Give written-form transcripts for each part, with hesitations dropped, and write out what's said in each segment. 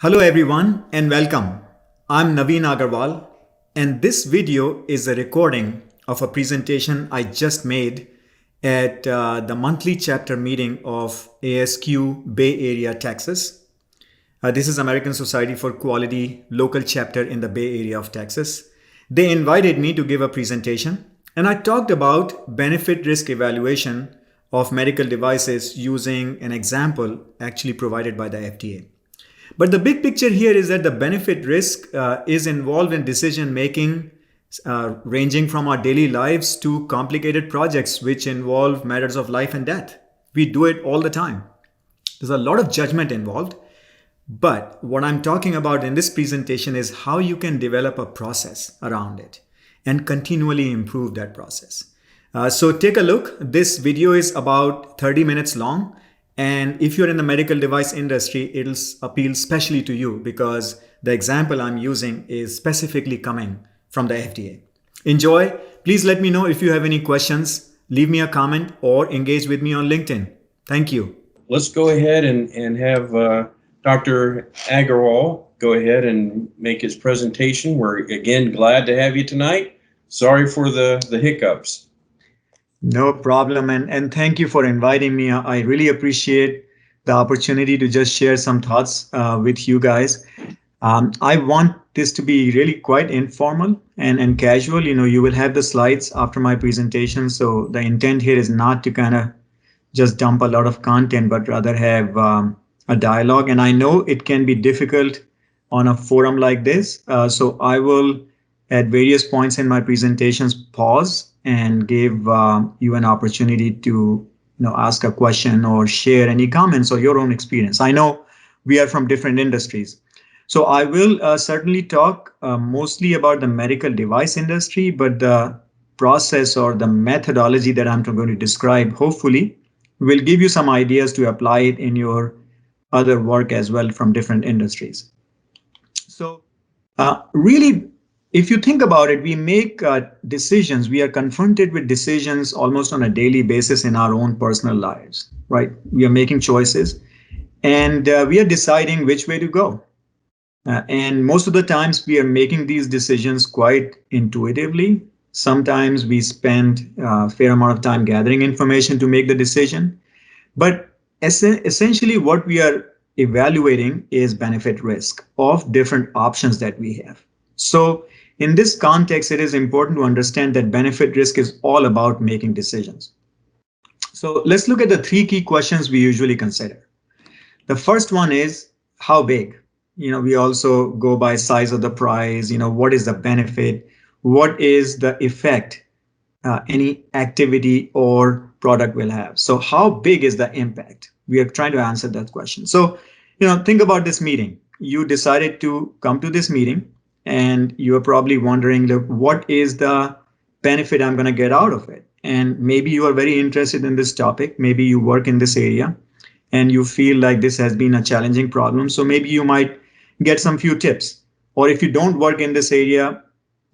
Hello everyone and welcome. I'm Naveen Agarwal and this video is a recording of a presentation I just made at the monthly chapter meeting of ASQ Bay Area Texas. This is American Society for Quality local chapter in the Bay Area of Texas. They invited me to give a presentation and I talked about benefit risk evaluation of medical devices using an example actually provided by the FDA. But the big picture here is that the benefit risk is involved in decision making, ranging from our daily lives to complicated projects which involve matters of life and death. We do it all the time. There's a lot of judgment involved. But what I'm talking about in this presentation is how you can develop a process around it and continually improve that process. So take a look. This video is about 30 minutes long. And if you're in the medical device industry, it'll appeal especially to you because the example I'm using is specifically coming from the FDA. Enjoy. Please let me know if you have any questions. Leave me a comment or engage with me on LinkedIn. Thank you. Let's go ahead and have Dr. Agarwal go ahead and make his presentation. We're again glad to have you tonight. Sorry for the hiccups. No problem. And thank you for inviting me. I really appreciate the opportunity to just share some thoughts with you guys. I want this to be really quite informal and casual. You will have the slides after my presentation. So the intent here is not to kind of just dump a lot of content, but rather have a dialogue. And I know it can be difficult on a forum like this. So I will, at various points in my presentations, pause and give you an opportunity to ask a question or share any comments or your own experience. I know we are from different industries. So I will certainly talk mostly about the medical device industry, but the process or the methodology that I'm going to describe, hopefully, will give you some ideas to apply it in your other work as well from different industries. So really, if you think about it, we make decisions. We are confronted with decisions almost on a daily basis in our own personal lives, right? We are making choices and we are deciding which way to go. And most of the times we are making these decisions quite intuitively. Sometimes we spend a fair amount of time gathering information to make the decision. But essentially what we are evaluating is benefit risk of different options that we have. So in this context, it is important to understand that benefit risk is all about making decisions. So let's look at the three key questions we usually consider. The first one is how big? We also go by size of the prize. What is the benefit? What is the effect any activity or product will have? So how big is the impact? We are trying to answer that question. So, think about this meeting. You decided to come to this meeting. And you are probably wondering, look, what is the benefit I'm going to get out of it? And maybe you are very interested in this topic. Maybe you work in this area and you feel like this has been a challenging problem. So maybe you might get some few tips. Or if you don't work in this area,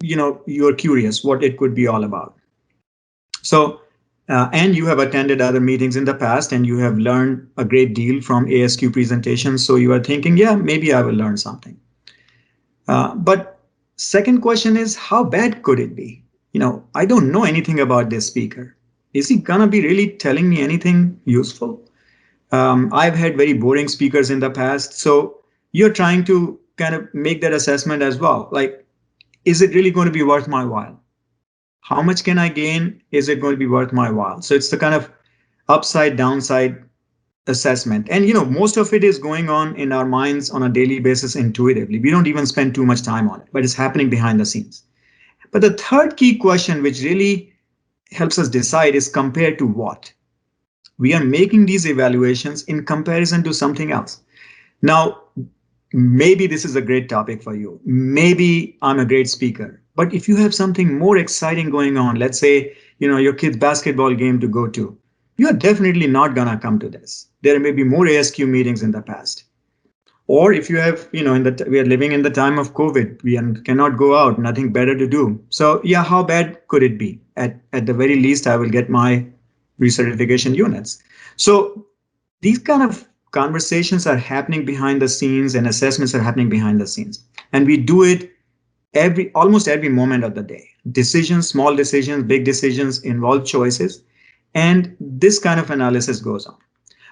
you're curious what it could be all about. So, and you have attended other meetings in the past and you have learned a great deal from ASQ presentations. So you are thinking, yeah, maybe I will learn something. But second question is, how bad could it be? I don't know anything about this speaker. Is he gonna be really telling me anything useful? I've had very boring speakers in the past. So you're trying to kind of make that assessment as well. Like, is it really going to be worth my while? How much can I gain? Is it going to be worth my while? So it's the kind of upside downside assessment. And most of it is going on in our minds on a daily basis intuitively. We don't even spend too much time on it, but it's happening behind the scenes. But the third key question, which really helps us decide, is compared to what? We are making these evaluations in comparison to something else. Now, maybe this is a great topic for you. Maybe I'm a great speaker. But if you have something more exciting going on, let's say, your kid's basketball game to go to, you're definitely not going to come to this. There may be more ASQ meetings in the past. Or if you have, we are living in the time of COVID, we cannot go out, nothing better to do. So yeah, how bad could it be? At the very least, I will get my recertification units. So these kind of conversations are happening behind the scenes and assessments are happening behind the scenes. And we do it almost every moment of the day. Decisions, small decisions, big decisions involve choices. And this kind of analysis goes on.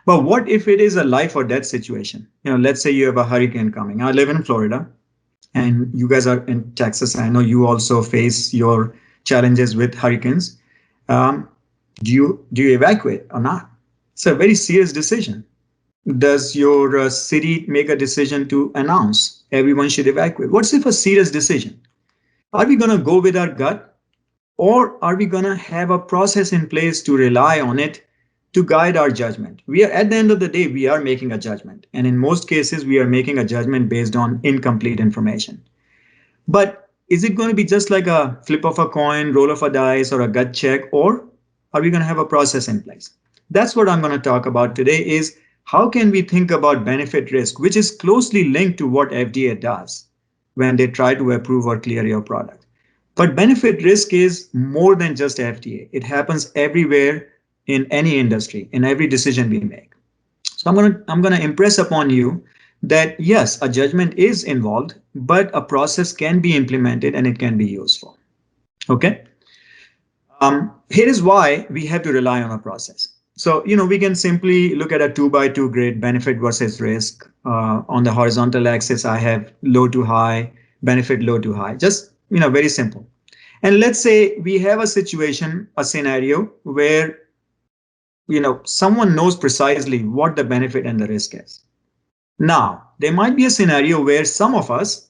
But what if it is a life or death situation? Let's say you have a hurricane coming. I live in Florida and you guys are in Texas. I know you also face your challenges with hurricanes. Um, do you evacuate or not? It's a very serious decision. Does your city make a decision to announce everyone should evacuate? What's if a serious decision? Are we going to go with our gut, or are we going to have a process in place to rely on it to guide our judgment? We are, at the end of the day, we are making a judgment. And in most cases, we are making a judgment based on incomplete information. But is it going to be just like a flip of a coin, roll of a dice, or a gut check, or are we going to have a process in place? That's what I'm going to talk about today is how can we think about benefit risk, which is closely linked to what FDA does when they try to approve or clear your product. But benefit risk is more than just FDA. It happens everywhere in any industry, in every decision we make. So I'm going to impress upon you that yes, a judgment is involved, but a process can be implemented and it can be useful. Okay. Here is why we have to rely on a process. So, we can simply look at a 2x2 grid, benefit versus risk. On the horizontal axis, I have low to high, benefit low to high, just, very simple. And let's say we have a situation, a scenario where, someone knows precisely what the benefit and the risk is. Now, there might be a scenario where some of us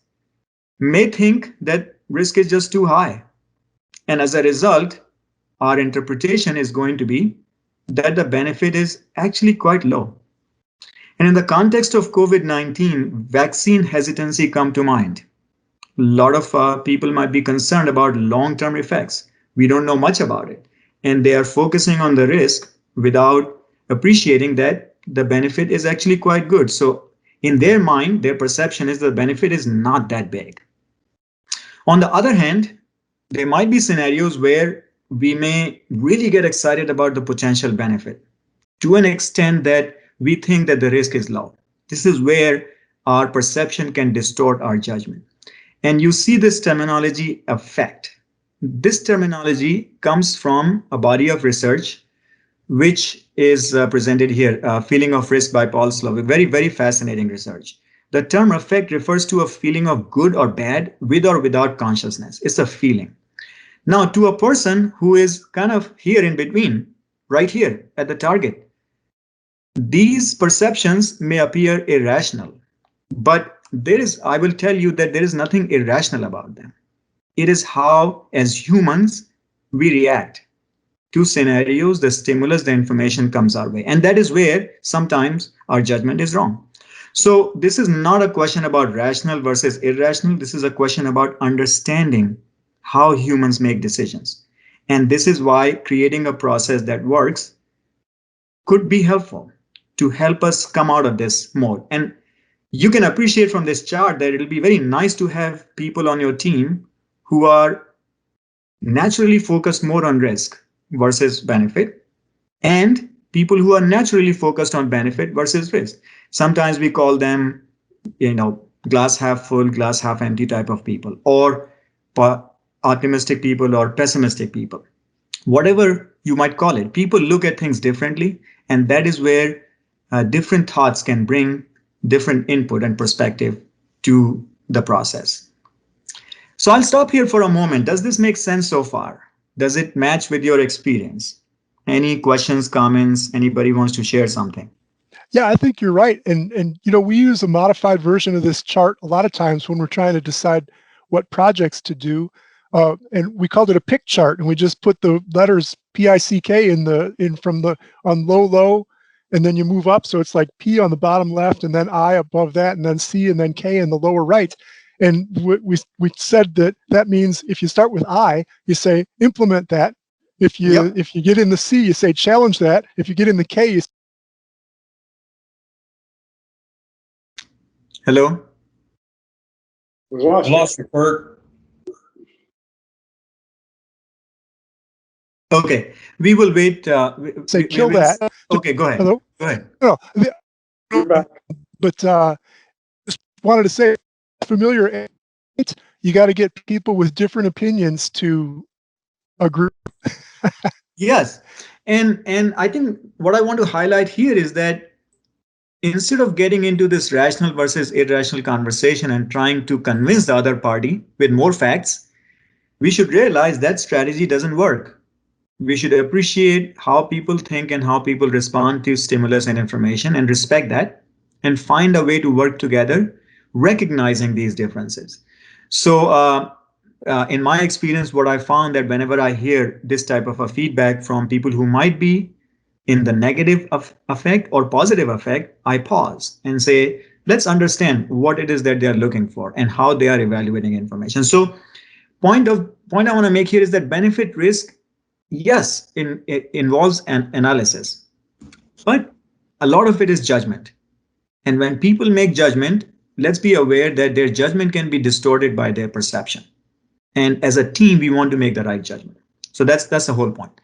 may think that risk is just too high. And as a result, our interpretation is going to be that the benefit is actually quite low. And in the context of COVID-19, vaccine hesitancy come to mind. A lot of people might be concerned about long-term effects. We don't know much about it. And they are focusing on the risk without appreciating that the benefit is actually quite good. So in their mind, their perception is the benefit is not that big. On the other hand, there might be scenarios where we may really get excited about the potential benefit to an extent that we think that the risk is low. This is where our perception can distort our judgment. And you see this terminology effect. This terminology comes from a body of research which is presented here, Feeling of Risk by Paul Slovic. Very, very fascinating research. The term affect refers to a feeling of good or bad with or without consciousness. It's a feeling. Now, to a person who is kind of here in between, right here at the target, these perceptions may appear irrational, but I will tell you that there is nothing irrational about them. It is how, as humans, we react to scenarios, the stimulus, the information comes our way. And that is where sometimes our judgment is wrong. So this is not a question about rational versus irrational. This is a question about understanding how humans make decisions. And this is why creating a process that works could be helpful to help us come out of this mode. And you can appreciate from this chart that it'll be very nice to have people on your team who are naturally focused more on risk versus benefit, and people who are naturally focused on benefit versus risk. Sometimes we call them, glass half full, glass half empty type of people, or optimistic people or pessimistic people. Whatever you might call it, people look at things differently, and that is where different thoughts can bring different input and perspective to the process. So I'll stop here for a moment. Does this make sense so far? Does it match with your experience? Any questions, comments? Anybody wants to share something? Yeah, I think you're right. And we use a modified version of this chart a lot of times when we're trying to decide what projects to do. And we called it a pick chart, and we just put the letters PICK on low, and then you move up. So it's like P on the bottom left, and then I above that, and then C, and then K in the lower right. And we said that means if you start with I, you say implement that. If you get in the C, you say challenge that. If you get in the K, you Hello? We lost you, Kurt. Okay, we will wait. say kill that. Okay, go ahead. Hello? Go ahead. No, but just wanted to say, familiar, you got to get people with different opinions to agree. Yes. And I think what I want to highlight here is that instead of getting into this rational versus irrational conversation and trying to convince the other party with more facts, we should realize that strategy doesn't work. We should appreciate how people think and how people respond to stimulus and information and respect that and find a way to work together, recognizing these differences. So, in my experience, what I found that whenever I hear this type of a feedback from people who might be in the negative effect or positive effect, I pause and say, let's understand what it is that they are looking for and how they are evaluating information. So, point I want to make here is that benefit risk, yes, it involves an analysis, but a lot of it is judgment. And when people make judgment, let's be aware that their judgment can be distorted by their perception. And as a team, we want to make the right judgment. So that's the whole point.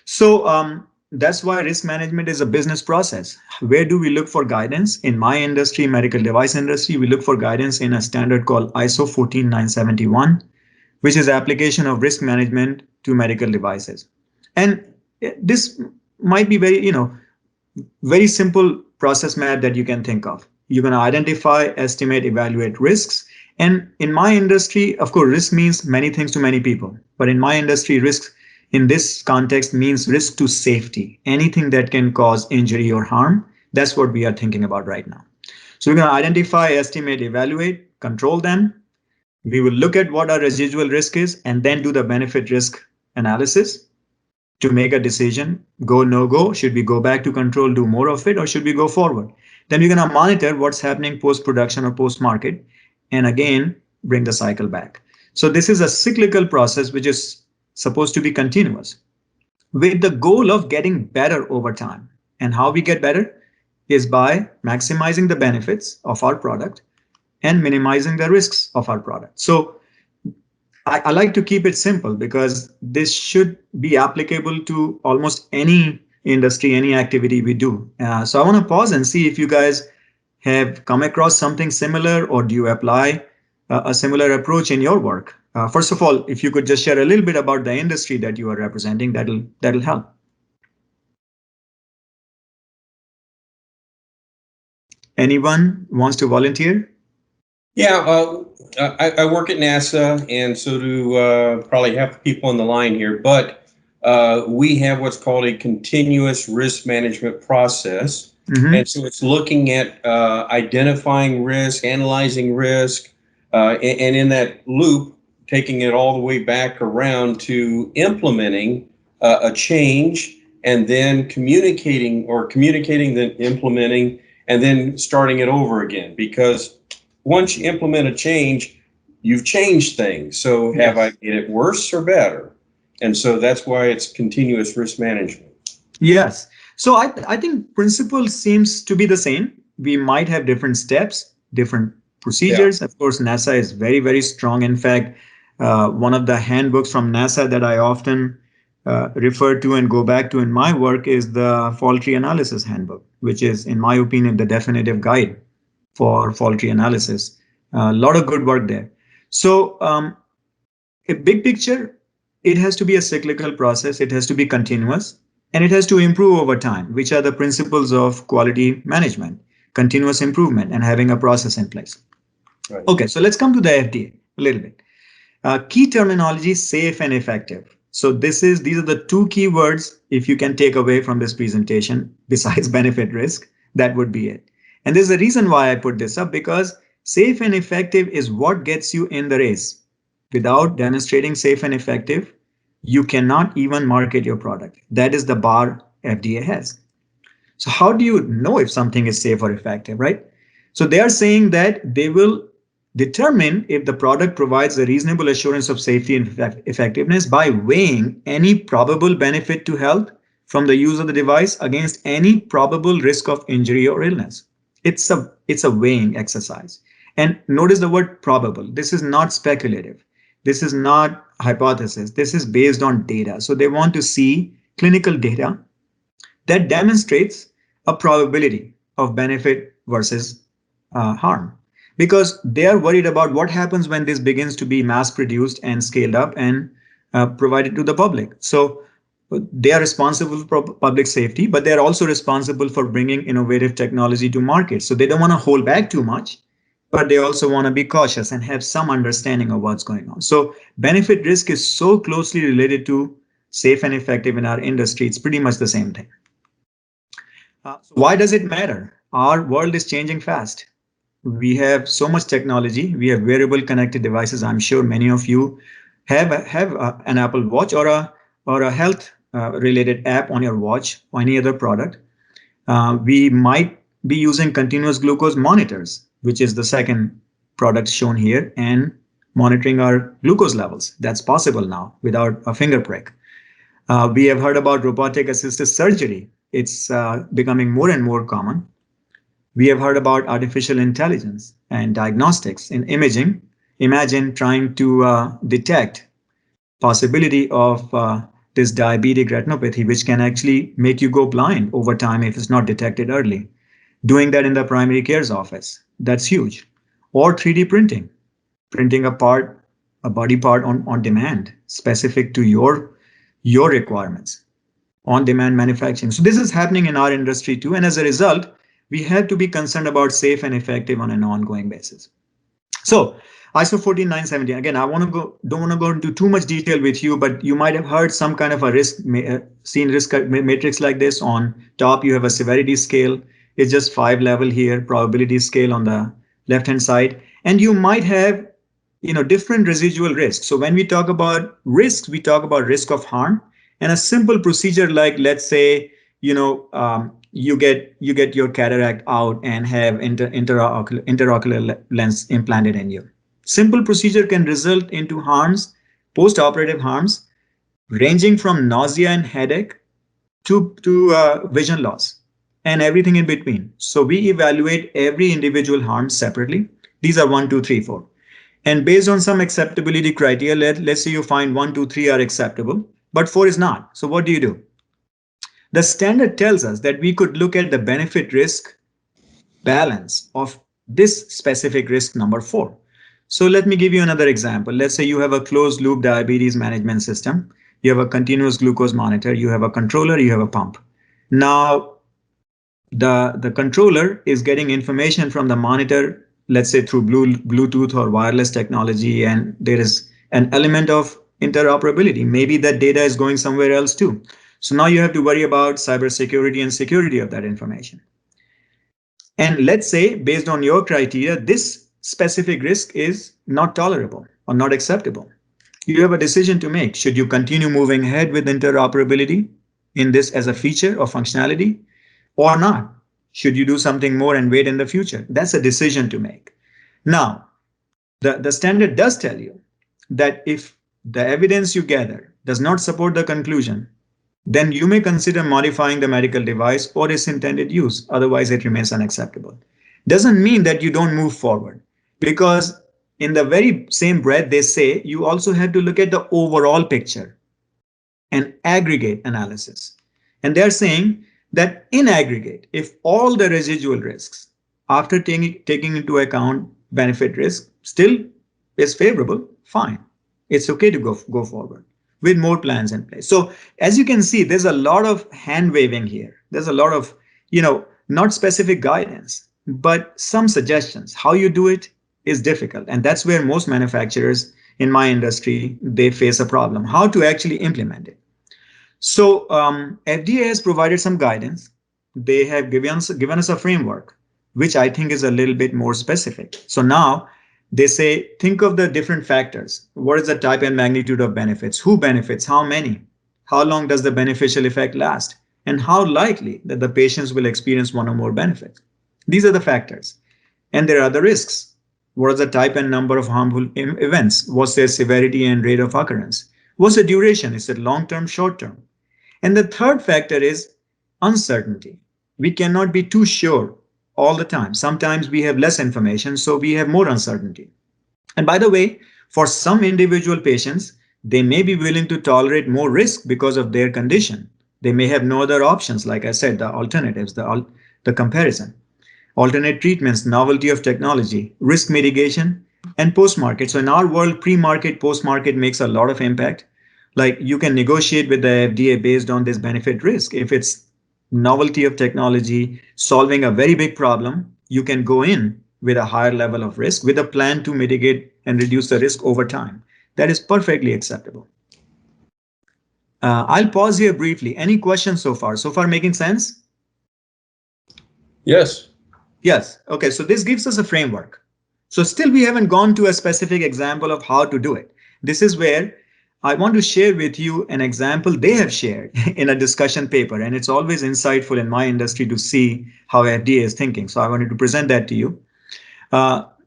So that's why risk management is a business process. Where do we look for guidance? In my industry, medical device industry, we look for guidance in a standard called ISO 14971, which is application of risk management to medical devices. And this might be very simple process map that you can think of. You're going to identify, estimate, evaluate risks. And in my industry, of course, risk means many things to many people. But in my industry, risk in this context means risk to safety, anything that can cause injury or harm. That's what we are thinking about right now. So we're going to identify, estimate, evaluate, control them. We will look at what our residual risk is and then do the benefit risk analysis to make a decision, go, no go, should we go back to control, do more of it, or should we go forward? Then we're going to monitor what's happening post-production or post-market, and again, bring the cycle back. So this is a cyclical process which is supposed to be continuous with the goal of getting better over time. And how we get better is by maximizing the benefits of our product and minimizing the risks of our product. So I like to keep it simple because this should be applicable to almost any industry, any activity we do. So I want to pause and see if you guys have come across something similar, or do you apply a similar approach in your work? First of all, if you could just share a little bit about the industry that you are representing, that'll help. Anyone wants to volunteer? Yeah, I work at NASA, and so do probably half the people on the line here. But we have what's called a continuous risk management process. And so it's looking at identifying risk, analyzing risk, and in that loop, taking it all the way back around to implementing a change, and then communicating, then implementing, and then starting it over again. Because once you implement a change, you've changed things. So have I made it worse or better? And so that's why it's continuous risk management. Yes. So I think principle seems to be the same. We might have different steps, different procedures. Of course, NASA is very, very strong. In fact, one of the handbooks from NASA that I often refer to and go back to in my work is the fault tree analysis handbook, which is, in my opinion, the definitive guide for fault tree analysis. A lot of good work there. So a big picture, it has to be a cyclical process. It has to be continuous. And it has to improve over time, which are the principles of quality management, continuous improvement, and having a process in place. Right. Okay, so let's come to the FDA a little bit. Key terminology, safe and effective. So these are the two key words, if you can take away from this presentation, besides benefit risk, that would be it. And there's a reason why I put this up, because safe and effective is what gets you in the race. Without demonstrating safe and effective, you cannot even market your product. That is the bar FDA has. So how do you know if something is safe or effective, right? So they are saying that they will determine if the product provides a reasonable assurance of safety and effectiveness by weighing any probable benefit to health from the use of the device against any probable risk of injury or illness. It's a weighing exercise. And notice the word probable. This is not speculative. This is not hypothesis. This is based on data. So they want to see clinical data that demonstrates a probability of benefit versus harm, because they are worried about what happens when this begins to be mass produced and scaled up and provided to the public. So they are responsible for public safety, but they are also responsible for bringing innovative technology to market. So they don't want to hold back too much, but they also want to be cautious and have some understanding of what's going on. So benefit risk is so closely related to safe and effective in our industry. It's pretty much the same thing. So why does it matter? Our world is changing fast. We have so much technology. We have wearable connected devices. I'm sure many of you have an Apple Watch or a health related app on your watch or any other product. We might be using continuous glucose monitors, which is the second product shown here, and monitoring our glucose levels. That's possible now without a finger prick. We have heard about robotic assisted surgery. It's becoming more and more common. We have heard about artificial intelligence and diagnostics in imaging. Imagine trying to detect possibility of this diabetic retinopathy, which can actually make you go blind over time if it's not detected early. Doing that in the primary care's office, that's huge. Or 3D printing, printing a part, a body part on demand, specific to your requirements. On-demand manufacturing. So this is happening in our industry too. And as a result, we have to be concerned about safe and effective on an ongoing basis. So ISO 14917, again, don't want to go into too much detail with you, but you might have heard some kind of a seen risk matrix like this. On top, you have a severity scale. It's just 5 level here, probability scale on the left-hand side. And you might have, different residual risks. So when we talk about risks, we talk about risk of harm. And a simple procedure like, let's say, you get your cataract out and have intraocular lens implanted in you. Simple procedure can result into harms, post-operative harms, ranging from nausea and headache to vision loss and everything in between. So we evaluate every individual harm separately. These are 1, 2, 3, 4. And based on some acceptability criteria, let's say you find 1, 2, 3 are acceptable, but 4 is not. So what do? The standard tells us that we could look at the benefit risk balance of this specific risk number 4. So let me give you another example. Let's say you have a closed loop diabetes management system. You have a continuous glucose monitor. You have a controller. You have a pump. Now, the controller is getting information from the monitor, let's say through Bluetooth or wireless technology, and there is an element of interoperability. Maybe that data is going somewhere else too. So now you have to worry about cybersecurity and security of that information. And let's say, based on your criteria, this specific risk is not tolerable or not acceptable. You have a decision to make. Should you continue moving ahead with interoperability in this as a feature or functionality or not? Should you do something more and wait in the future? That's a decision to make. Now, the standard does tell you that if the evidence you gather does not support the conclusion, then you may consider modifying the medical device or its intended use. Otherwise, it remains unacceptable. Doesn't mean that you don't move forward, because in the very same breath, they say you also have to look at the overall picture and aggregate analysis. And they're saying that in aggregate, if all the residual risks, after taking into account benefit risk, still is favorable, fine. It's okay to go forward with more plans in place. So as you can see, there's a lot of hand waving here. There's a lot of, not specific guidance, but some suggestions. How you do it is difficult. And that's where most manufacturers in my industry, they face a problem, how to actually implement it. So FDA has provided some guidance. They have given us a framework, which I think is a little bit more specific. So now they say, think of the different factors. What is the type and magnitude of benefits? Who benefits? How many? How long does the beneficial effect last? And how likely that the patients will experience one or more benefits? These are the factors. And there are the risks. What is the type and number of harmful events? What's their severity and rate of occurrence? What's the duration? Is it long-term, short-term? And the third factor is uncertainty. We cannot be too sure all the time. Sometimes we have less information, so we have more uncertainty. And by the way, for some individual patients, they may be willing to tolerate more risk because of their condition. They may have no other options, like I said, the alternatives, the comparison. alternate treatments, novelty of technology, risk mitigation, and post-market. So in our world, pre-market, post-market makes a lot of impact. Like you can negotiate with the FDA based on this benefit risk. If it's novelty of technology, solving a very big problem, you can go in with a higher level of risk with a plan to mitigate and reduce the risk over time. That is perfectly acceptable. I'll pause here briefly. Any questions so far? So far making sense? Yes. Yes. Okay, so this gives us a framework. So still we haven't gone to a specific example of how to do it. This is where I want to share with you an example they have shared in a discussion paper, and it's always insightful in my industry to see how FDA is thinking. So I wanted to present that to you.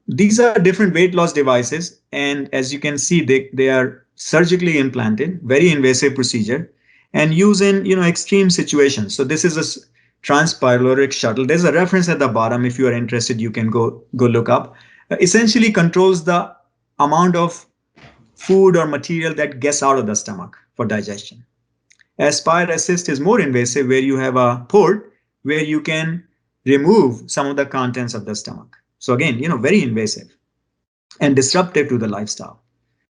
These are different weight loss devices, and as you can see, they are surgically implanted, very invasive procedure, and used in extreme situations. So this is a transpyloric shuttle. There's a reference at the bottom. If you are interested, you can go look up. Essentially controls the amount of food or material that gets out of the stomach for digestion. Aspire Assist is more invasive, where you have a port where you can remove some of the contents of the stomach. So again, very invasive and disruptive to the lifestyle.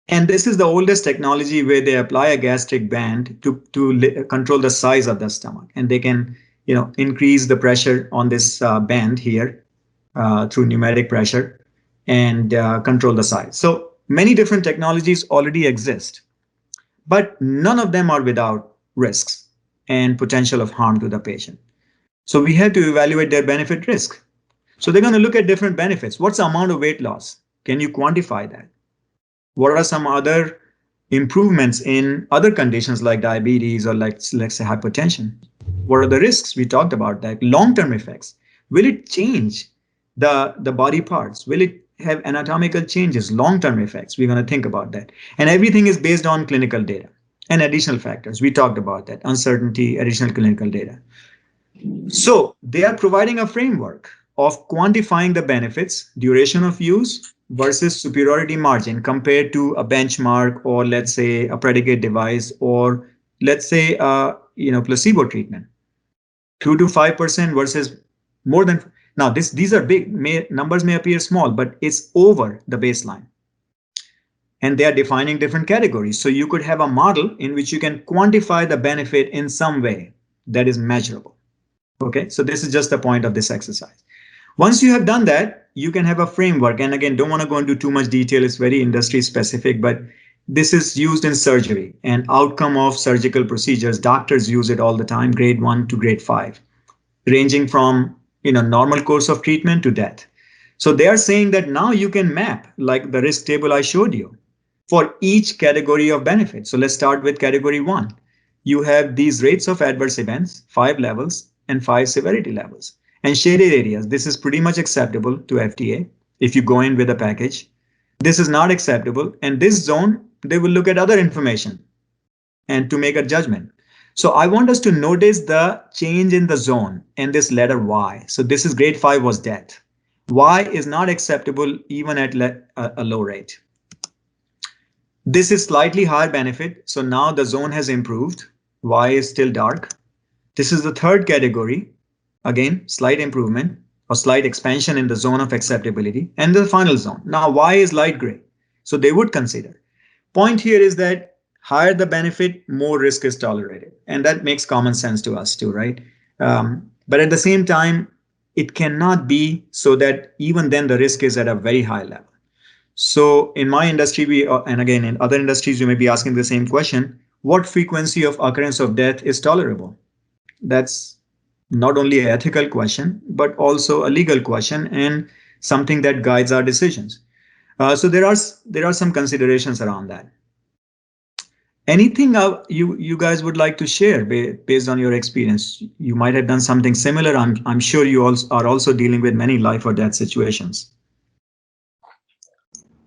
And this is the oldest technology where they apply a gastric band to control the size of the stomach. And they can, increase the pressure on this band here through pneumatic pressure and control the size. So many different technologies already exist, but none of them are without risks and potential of harm to the patient. So we have to evaluate their benefit risk. So they're going to look at different benefits. What's the amount of weight loss? Can you quantify that? What are some other improvements in other conditions like diabetes or let's say hypertension? What are the risks? We talked about that. Long-term effects. Will it change the body parts? Will it have anatomical changes? Long-term effects. We're going to think about that. And everything is based on clinical data and additional factors. We talked about that. Uncertainty, additional clinical data. So they are providing a framework of quantifying the benefits, duration of use versus superiority margin compared to a benchmark or let's say a predicate device or let's say placebo treatment. 2 to 5% versus more than. Now these are big. Numbers may appear small, but it's over the baseline. And they are defining different categories. So you could have a model in which you can quantify the benefit in some way that is measurable. Okay, so this is just the point of this exercise. Once you have done that, you can have a framework. And again, don't want to go into too much detail. It's very industry specific, but this is used in surgery and outcome of surgical procedures. Doctors use it all the time, grade 1 to grade 5, ranging from normal course of treatment to death. So they are saying that now you can map like the risk table I showed you for each category of benefit. So let's start with category 1. You have these rates of adverse events, 5 levels and 5 severity levels. And shaded areas, this is pretty much acceptable to FDA if you go in with a package. This is not acceptable. And this zone, they will look at other information and to make a judgment. So I want us to notice the change in the zone and this letter Y. So this is grade 5 was death. Y is not acceptable even at a low rate. This is slightly higher benefit. So now the zone has improved. Y is still dark. This is the third category. Again, slight improvement or slight expansion in the zone of acceptability and the final zone. Now, Y is light gray. So they would consider. Point here is that higher the benefit, more risk is tolerated. And that makes common sense to us too, right? But at the same time, it cannot be so that even then the risk is at a very high level. So in my industry, and again, in other industries, you may be asking the same question. What frequency of occurrence of death is tolerable? That's not only an ethical question, but also a legal question and something that guides our decisions. So there are some considerations around that. Anything you guys would like to share based on your experience? You might have done something similar. I'm sure you are also dealing with many life or death situations.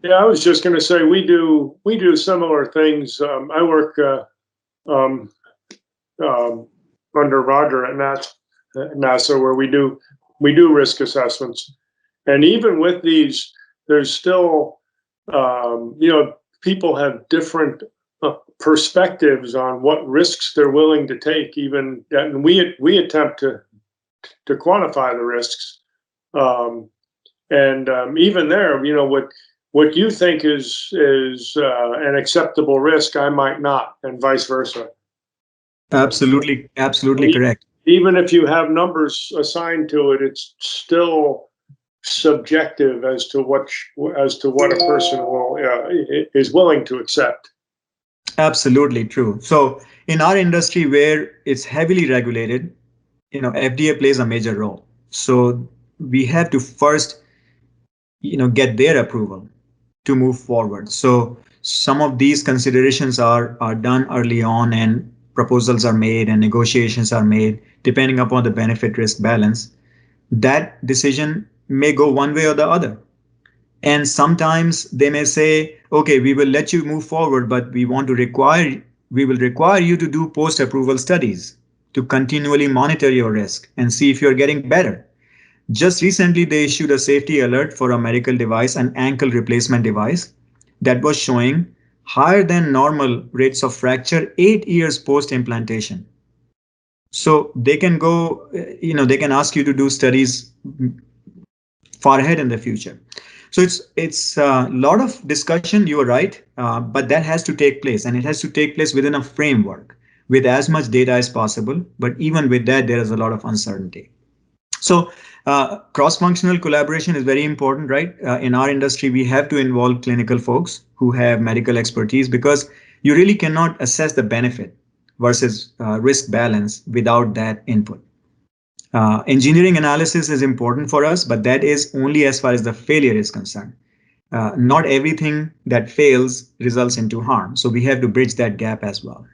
Yeah, I was just going to say we do similar things. I work under Roger at NASA, where we do risk assessments, and even with these, there's still people have different perspectives on what risks they're willing to take. Even and we attempt to quantify the risks, Even there, what you think is an acceptable risk, I might not, and vice versa. Absolutely, absolutely correct. Even if you have numbers assigned to it, it's still subjective as to what a person is willing to accept. Absolutely true. So in our industry where it's heavily regulated, FDA plays a major role. So we have to first, get their approval to move forward. So some of these considerations are done early on, and proposals are made and negotiations are made depending upon the benefit risk balance. That decision may go one way or the other. And sometimes they may say, okay, we will let you move forward, but we will require you to do post-approval studies to continually monitor your risk and see if you're getting better. Just recently, they issued a safety alert for a medical device, an ankle replacement device, that was showing higher than normal rates of fracture 8 years post-implantation. So they can go, they can ask you to do studies far ahead in the future. So it's a lot of discussion. You are right, but that has to take place, and it has to take place within a framework with as much data as possible. But even with that, there is a lot of uncertainty. So cross-functional collaboration is very important, right? In our industry, we have to involve clinical folks who have medical expertise, because you really cannot assess the benefit versus risk balance without that input. Engineering analysis is important for us, but that is only as far as the failure is concerned. Not everything that fails results into harm. So we have to bridge that gap as well.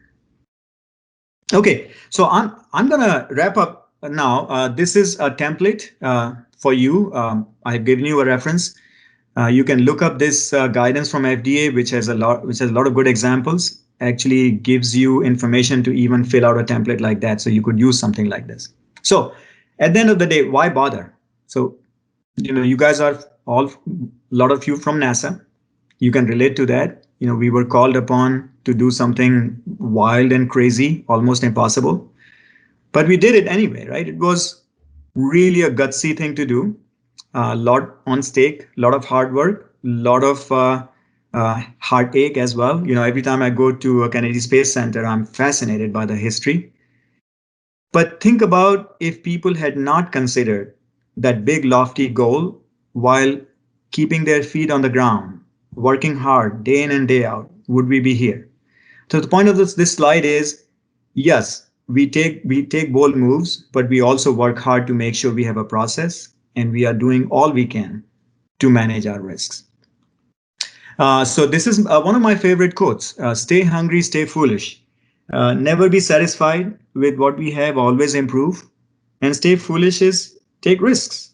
Okay, so I'm gonna wrap up now. This is a template for you. I've given you a reference. You can look up this guidance from FDA, which has a lot of good examples. Actually gives you information to even fill out a template like that. So you could use something like this. So at the end of the day, why bother? So, you guys are all, a lot of you from NASA. You can relate to that. We were called upon to do something wild and crazy, almost impossible. But we did it anyway, right? It was really a gutsy thing to do. A lot on stake, a lot of hard work, a lot of heartache as well. Every time I go to a Kennedy Space Center, I'm fascinated by the history. But think about if people had not considered that big lofty goal while keeping their feet on the ground, working hard day in and day out, would we be here? So the point of this slide is, yes, we take bold moves, but we also work hard to make sure we have a process and we are doing all we can to manage our risks. So this is one of my favorite quotes. Stay hungry, stay foolish. Never be satisfied with what we have, always improve. And stay foolish is take risks.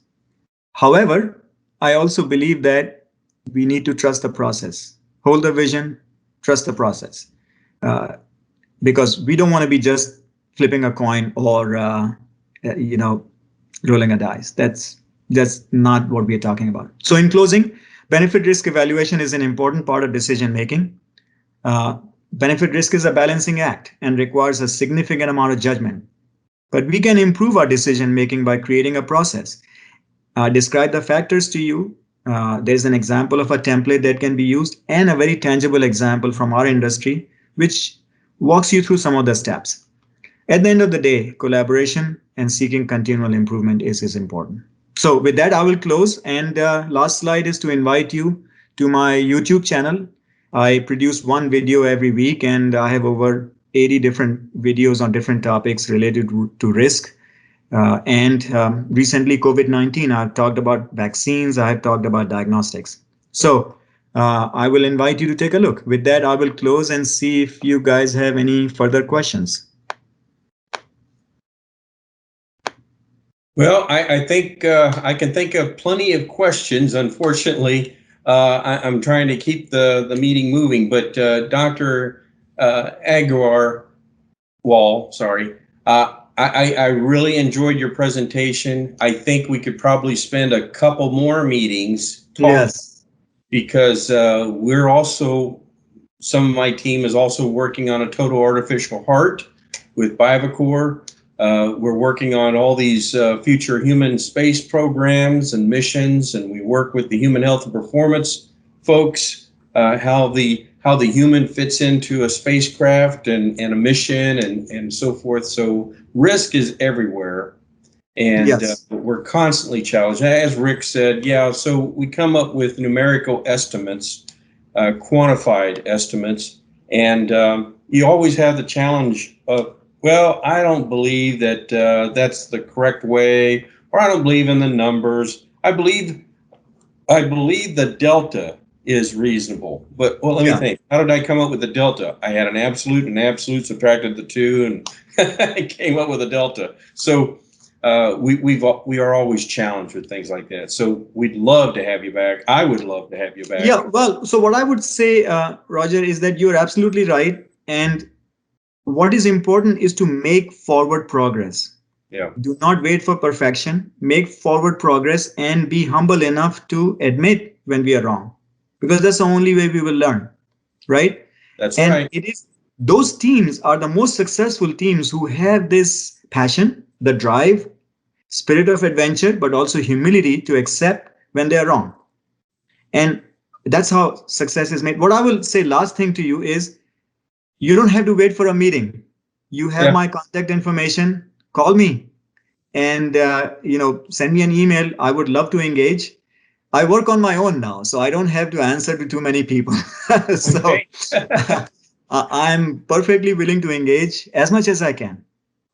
However, I also believe that we need to trust the process. Hold the vision, trust the process. Because we don't want to be just flipping a coin or, rolling a dice. That's not what we are talking about. So in closing, benefit risk evaluation is an important part of decision making. Benefit risk is a balancing act and requires a significant amount of judgment. But we can improve our decision making by creating a process. Describe the factors to you. There's an example of a template that can be used, and a very tangible example from our industry, which walks you through some of the steps. At the end of the day, collaboration and seeking continual improvement is important. So with that, I will close. And last slide is to invite you to my YouTube channel. I produce one video every week, and I have over 80 different videos on different topics related to risk. Recently, COVID-19, I've talked about vaccines, I've talked about diagnostics. So I will invite you to take a look. With that, I will close and see if you guys have any further questions. Well, I think I can think of plenty of questions. Unfortunately, I'm trying to keep the meeting moving, but Dr. Agarwal, sorry, I really enjoyed your presentation. I think we could probably spend a couple more meetings talking. Yes. Because we're also, some of my team is also working on a total artificial heart with Bivacor. We're working on all these future human space programs and missions, and we work with the human health and performance folks, how the human fits into a spacecraft and a mission and so forth. So risk is everywhere, and Yes. we're constantly challenged. As Rick said, yeah, so we come up with numerical estimates, quantified estimates, and you always have the challenge of, well, I don't believe that that's the correct way, or I don't believe in the numbers. I believe the delta is reasonable. But, well, let me Yeah. think. How did I come up with the delta? I had an absolute, subtracted the two, and I came up with a delta. So we are always challenged with things like that. So we'd love to have you back. I would love to have you back. Yeah. Well, so what I would say, Roger, is that you're absolutely right. And what is important is to make forward progress. Yeah. Do not wait for perfection. Make forward progress and be humble enough to admit when we are wrong, because that's the only way we will learn, right? That's And right. it is those teams are the most successful teams who have this passion, the drive, spirit of adventure, but also humility to accept when they are wrong. And that's how success is made. What I will say last thing to you is you don't have to wait for a meeting. You have Yeah. my contact information. Call me and send me an email. I would love to engage. I work on my own now, so I don't have to answer to too many people. So Okay. I'm perfectly willing to engage as much as I can.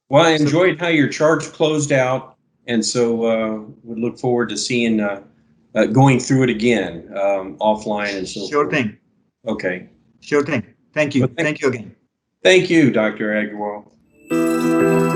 Well, I So enjoyed how your charge closed out, and so would look forward to seeing going through it again offline and so sure forth. thing. Okay. Sure thing. Thank Well, you. Thank you again. thank you, Dr. Agarwal.